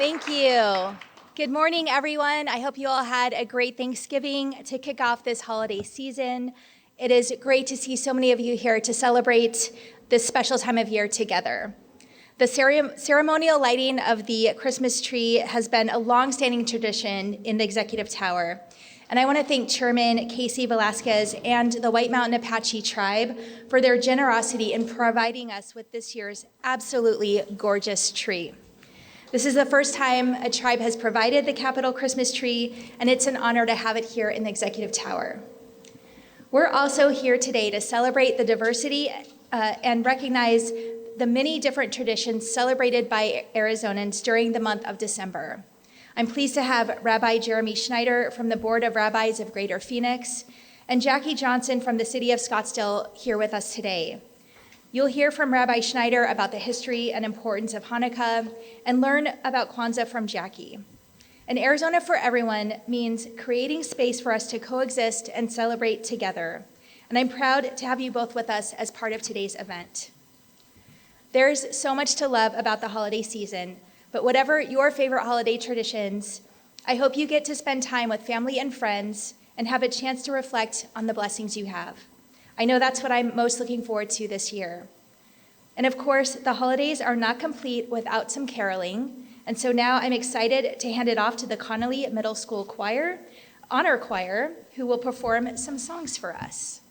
Thank you. Good morning, everyone. I hope you all had a great Thanksgiving to kick off this holiday season. It is great to see so many of you here to celebrate this special time of year together. The ceremonial lighting of the Christmas tree has been a long-standing tradition in the Executive Tower. And I want to thank Chairman Casey Velasquez and the White Mountain Apache Tribe for their generosity in providing us with this year's absolutely gorgeous tree. This is the first time a tribe has provided the Capitol Christmas tree, and it's an honor to have it here in the Executive Tower. We're also here today to celebrate the diversity and recognize the many different traditions celebrated by Arizonans during the month of December. I'm pleased to have Rabbi Jeremy Schneider from the Board of Rabbis of Greater Phoenix and Jackie Johnson from the City of Scottsdale here with us today. You'll hear from Rabbi Schneider about the history and importance of Hanukkah and learn about Kwanzaa from Jackie. And Arizona for Everyone means creating space for us to coexist and celebrate together. And I'm proud to have you both with us as part of today's event. There's so much to love about the holiday season, but whatever your favorite holiday traditions, I hope you get to spend time with family and friends and have a chance to reflect on the blessings you have. I know that's what I'm most looking forward to this year. And of course, the holidays are not complete without some caroling. And so now I'm excited to hand it off to the Connolly Middle School Choir, Honor Choir, who will perform some songs for us.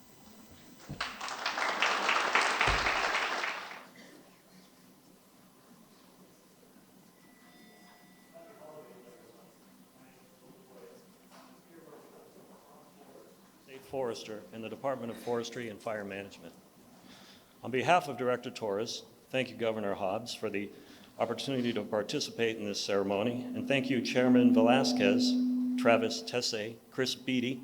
Forester in the Department of Forestry and Fire Management. On behalf of Director Torres, thank you, Governor Hobbs, for the opportunity to participate in this ceremony, and thank you, Chairman Velasquez, Travis Tesse, Chris Beatty,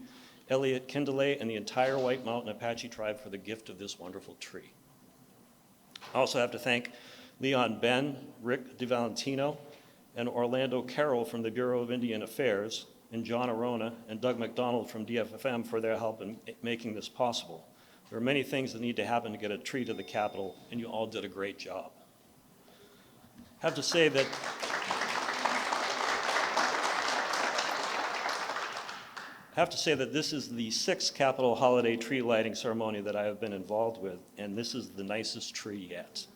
Elliot Kindley, and the entire White Mountain Apache Tribe for the gift of this wonderful tree. I also have to thank Leon Ben, Rick DiValentino, and Orlando Carroll from the Bureau of Indian Affairs, and John Arona and Doug McDonald from DFFM for their help in making this possible. There are many things that need to happen to get a tree to the Capitol, and you all did a great job. I have to say that this is the 6th Capitol holiday tree lighting ceremony that I have been involved with, and this is the nicest tree yet.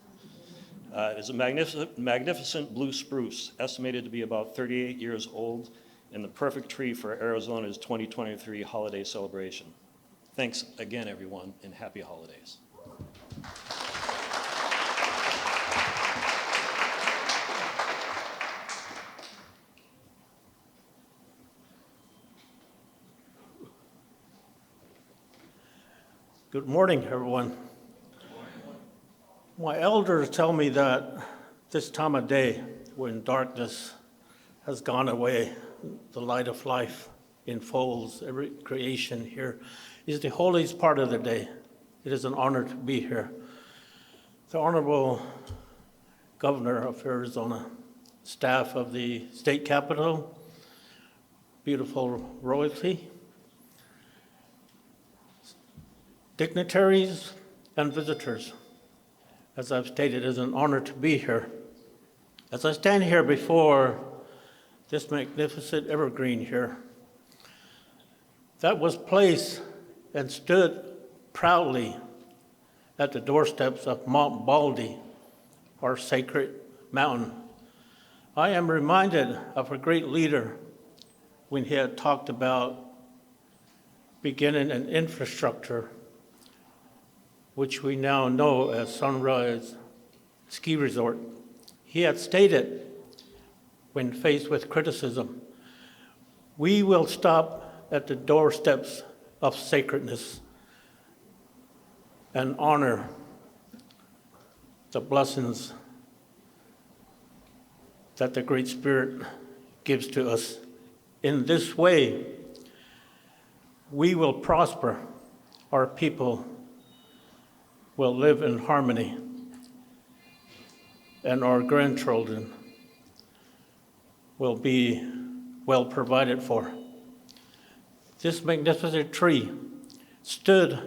It is a magnificent blue spruce, estimated to be about 38 years old, and the perfect tree for Arizona's 2023 holiday celebration. Thanks again, everyone, and happy holidays. Good morning, everyone. My elders tell me that this time of day, when darkness has gone away, the light of life enfolds every creation here, is the holiest part of the day. It is an honor to be here. The Honorable Governor of Arizona, staff of the state capitol, beautiful royalty, dignitaries and visitors. As I've stated, it is an honor to be here. As I stand here before this magnificent evergreen here, that was placed and stood proudly at the doorsteps of Mount Baldy, our sacred mountain. I am reminded of a great leader when he had talked about beginning an infrastructure, which we now know as Sunrise Ski Resort. He had stated, when faced with criticism, we will stop at the doorsteps of sacredness and honor the blessings that the Great Spirit gives to us. In this way, we will prosper, our people will live in harmony, and our grandchildren will be well provided for. This magnificent tree stood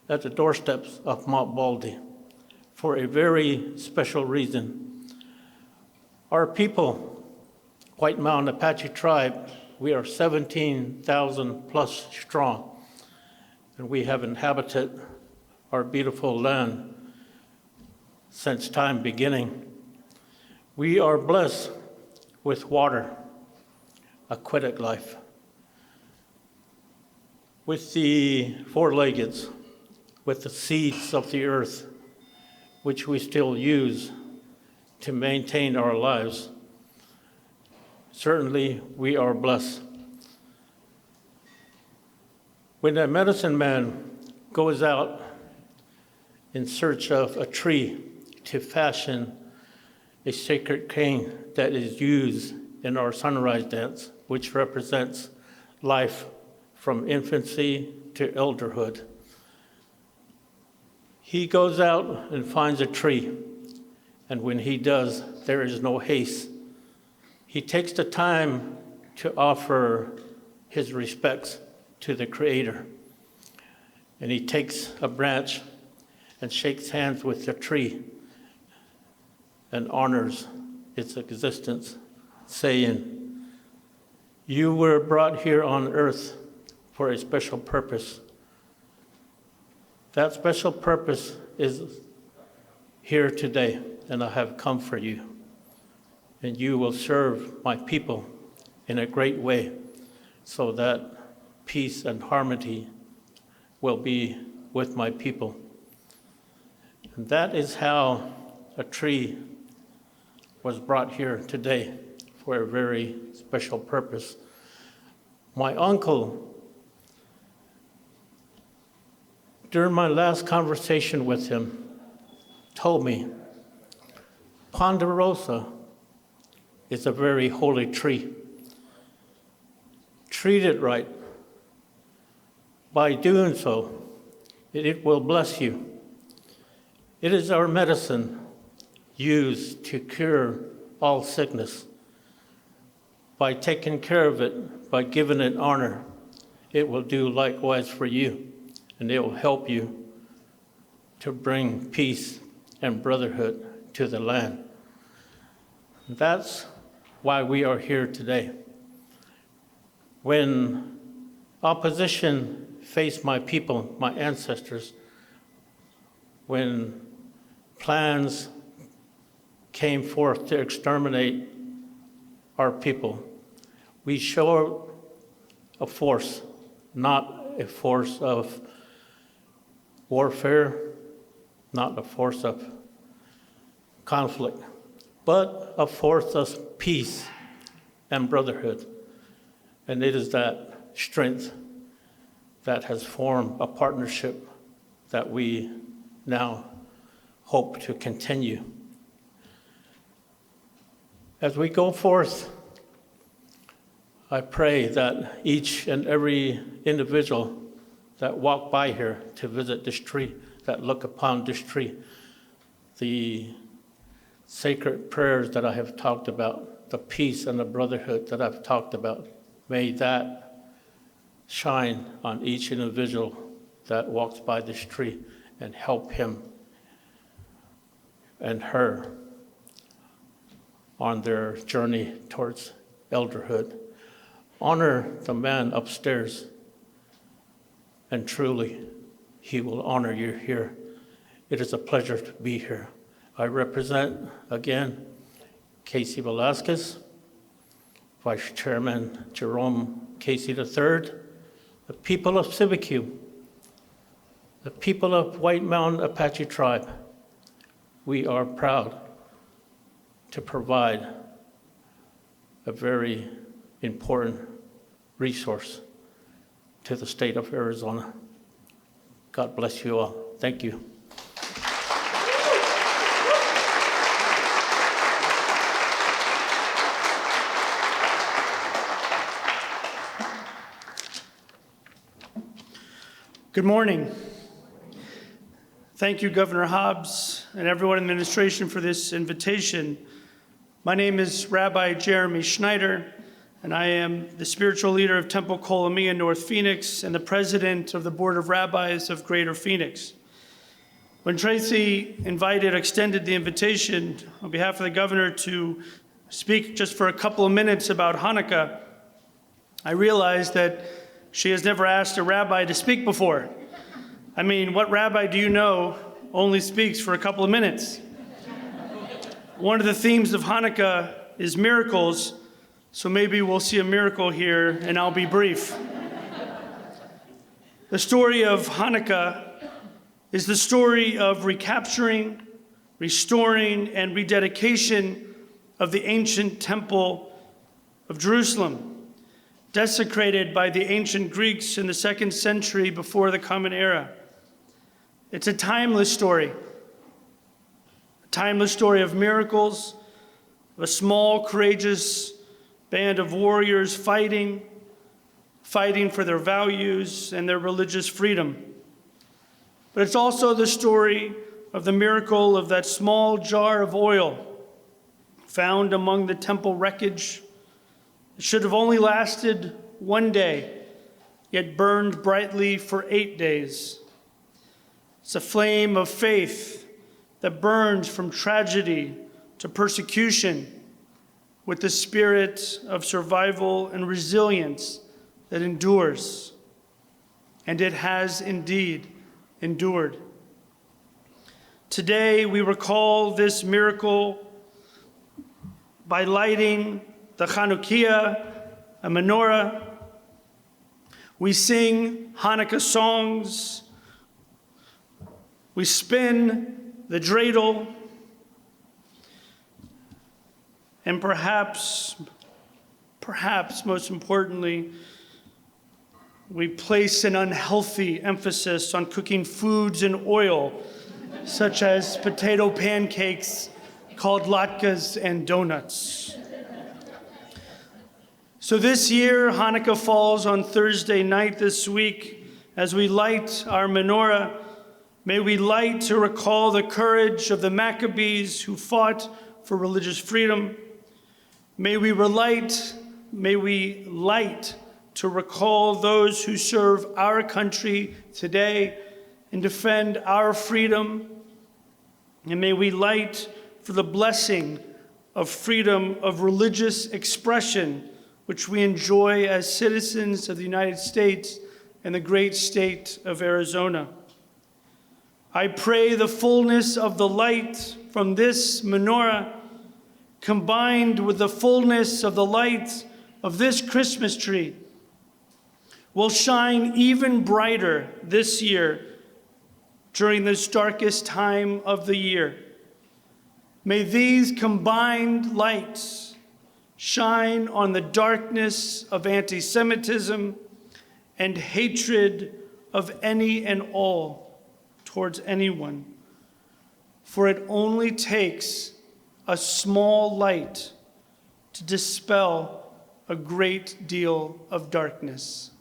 at the doorsteps of Mount Baldy for a very special reason. Our people White Mountain Apache tribe, we are 17,000 plus strong, and we have inhabited our beautiful land since time beginning. We are blessed with water, aquatic life, with the four-leggeds, with the seeds of the earth, which we still use to maintain our lives. Certainly, we are blessed. When a medicine man goes out in search of a tree to fashion a sacred cane that is used in our sunrise dance, which represents life from infancy to elderhood, he goes out and finds a tree, and when he does, there is no haste. He takes the time to offer his respects to the Creator, and he takes a branch and shakes hands with the tree and honors its existence, saying, "You were brought here on earth for a special purpose. That special purpose is here today, and I have come for you. And you will serve my people in a great way so that peace and harmony will be with my people." And that is how a tree was brought here today for a very special purpose. My uncle, during my last conversation with him, told me, Ponderosa is a very holy tree. Treat it right. By doing so, it will bless you. It is our medicine used to cure all sickness. By taking care of it, by giving it honor, it will do likewise for you, and it will help you to bring peace and brotherhood to the land. That's why we are here today. When opposition faced my people, my ancestors, when plans came forth to exterminate our people, we showed a force, not a force of warfare, not a force of conflict, but a force of peace and brotherhood. And it is that strength that has formed a partnership that we now hope to continue. As we go forth, I pray that each and every individual that walk by here to visit this tree, that look upon this tree, the sacred prayers that I have talked about, the peace and the brotherhood that I've talked about, may that shine on each individual that walks by this tree and help him and her on their journey towards elderhood. Honor the man upstairs, and truly, he will honor you here. It is a pleasure to be here. I represent, again, Casey Velasquez, Vice Chairman Jerome Casey III, the people of Civicu, the people of White Mountain Apache Tribe. We are proud to provide a very important resource to the state of Arizona. God bless you all. Thank you. Good morning. Thank you, Governor Hobbs, and everyone in the administration for this invitation. My name is Rabbi Jeremy Schneider, and I am the spiritual leader of Temple Kol Ami in North Phoenix and the president of the Board of Rabbis of Greater Phoenix. When Tracy extended the invitation on behalf of the governor to speak just for a couple of minutes about Hanukkah, I realized that she has never asked a rabbi to speak before. I mean, what rabbi do you know only speaks for a couple of minutes? One of the themes of Hanukkah is miracles, so maybe we'll see a miracle here, and I'll be brief. The story of Hanukkah is the story of recapturing, restoring, and rededication of the ancient temple of Jerusalem, desecrated by the ancient Greeks in the 2nd century before the Common Era. It's a timeless story of miracles, of a small, courageous band of warriors fighting for their values and their religious freedom. But it's also the story of the miracle of that small jar of oil found among the temple wreckage. It should have only lasted one day, yet burned brightly for 8 days. It's a flame of faith that burns from tragedy to persecution with the spirit of survival and resilience that endures. And it has indeed endured. Today we recall this miracle by lighting the Chanukiah, a menorah. We sing Hanukkah songs. We spin the dreidel. And perhaps most importantly, we place an unhealthy emphasis on cooking foods in oil, such as potato pancakes called latkes and donuts. So this year, Hanukkah falls on Thursday night this week. As we light our menorah, may we light to recall the courage of the Maccabees who fought for religious freedom. May we light to recall those who serve our country today and defend our freedom. And may we light for the blessing of freedom of religious expression, which we enjoy as citizens of the United States and the great state of Arizona. I pray the fullness of the light from this menorah, combined with the fullness of the light of this Christmas tree, will shine even brighter this year during this darkest time of the year. May these combined lights shine on the darkness of anti-Semitism and hatred of any and all towards anyone. For it only takes a small light to dispel a great deal of darkness.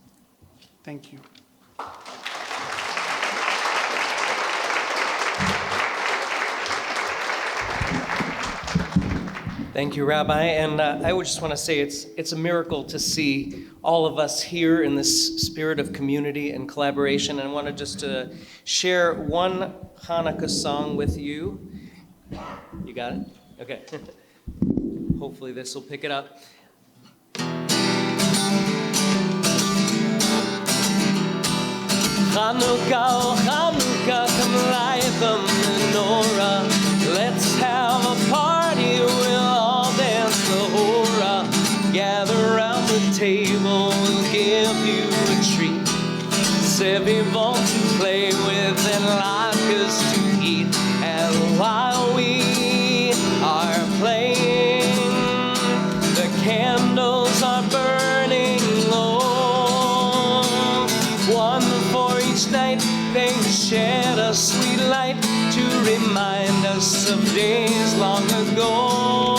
Thank you. Thank you, Rabbi. And I would just want to say it's a miracle to see all of us here in this spirit of community and collaboration. And I want to just share one Hanukkah song with you. You got it? Okay. Hopefully this will pick it up. Hanukkah, oh Hanukkah, come light the menorah. Let's have a party, we'll all dance the hora. Gather round the table, we'll give you a treat. Sevivons to play with and latkes to eat. And while we are playing, the candles are burning low. One for each night, they shed a sweet light to remind us of days long ago.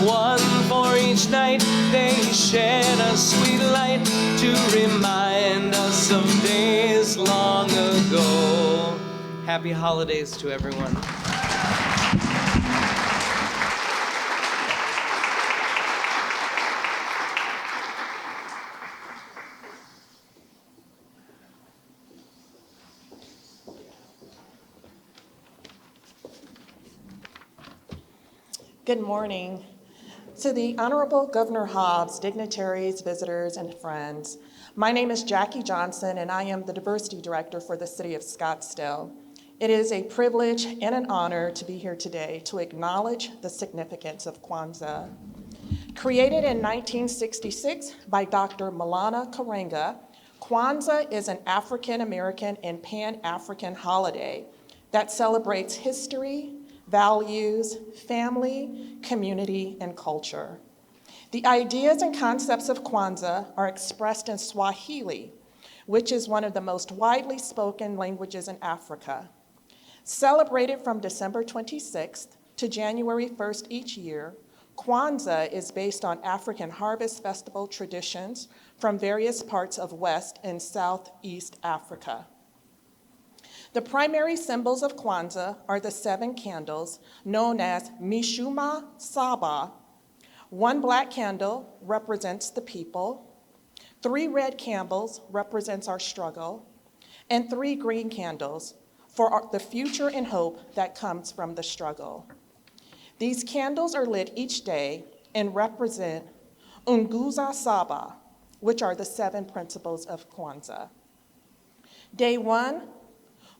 One for each night, they shed a sweet light to remind us of days long ago. Happy holidays to everyone. Good morning. To the Honorable Governor Hobbs, dignitaries, visitors, and friends, my name is Jackie Johnson, and I am the Diversity Director for the City of Scottsdale. It is a privilege and an honor to be here today to acknowledge the significance of Kwanzaa. Created in 1966 by Dr. Malana Karenga, Kwanzaa is an African-American and Pan-African holiday that celebrates history, values, family, community, and culture. The ideas and concepts of Kwanzaa are expressed in Swahili, which is one of the most widely spoken languages in Africa. Celebrated from December 26th to January 1st each year, Kwanzaa is based on African harvest festival traditions from various parts of West and Southeast Africa. The primary symbols of Kwanzaa are the 7 candles known as Mishuma Saba. 1 black candle represents the people, 3 red candles represents our struggle, and 3 green candles for the future and hope that comes from the struggle. These candles are lit each day and represent Unguza Saba, which are the 7 principles of Kwanzaa. Day 1,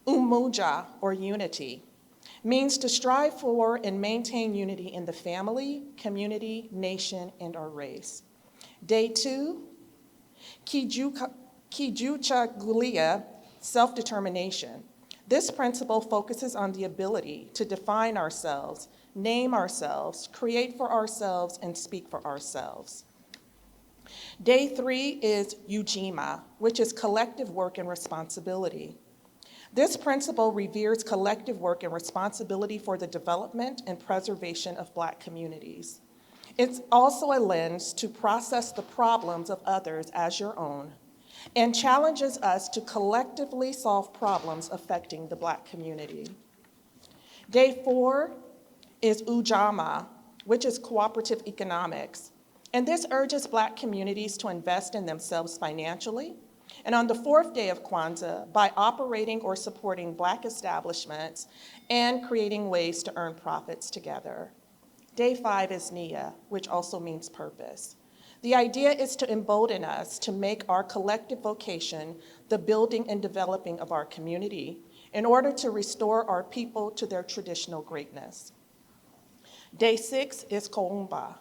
Umoja, or unity, means to strive for and maintain unity in the family, community, nation, and our race. Day 2, Kijuchagulia, self-determination. This principle focuses on the ability to define ourselves, name ourselves, create for ourselves, and speak for ourselves. Day 3 is Ujima, which is collective work and responsibility. This principle reveres collective work and responsibility for the development and preservation of Black communities. It's also a lens to process the problems of others as your own and challenges us to collectively solve problems affecting the Black community. Day 4 is Ujamaa, which is cooperative economics. And this urges Black communities to invest in themselves financially, and on the 4th day of Kwanzaa, by operating or supporting Black establishments and creating ways to earn profits together. Day 5 is Nia, which also means purpose. The idea is to embolden us to make our collective vocation the building and developing of our community in order to restore our people to their traditional greatness. Day 6 is Koumba,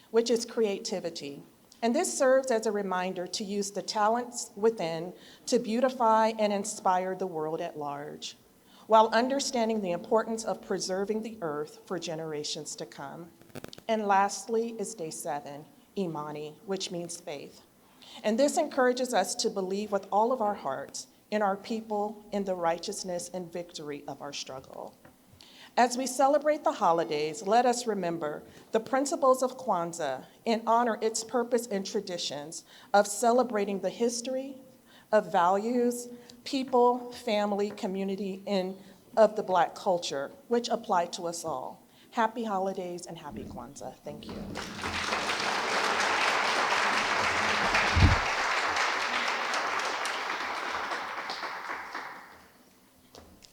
which is creativity. And this serves as a reminder to use the talents within to beautify and inspire the world at large, while understanding the importance of preserving the earth for generations to come. And lastly is Day 7, Imani, which means faith. And this encourages us to believe with all of our hearts in our people, in the righteousness and victory of our struggle. As we celebrate the holidays, let us remember the principles of Kwanzaa and honor its purpose and traditions of celebrating the history, of values, people, family, community, and of the Black culture, which apply to us all. Happy holidays and happy Kwanzaa. Thank you.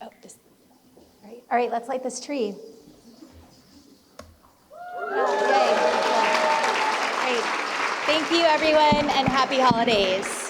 Oh, this. All right, let's light this tree. Yay. Great. Thank you, everyone, and happy holidays.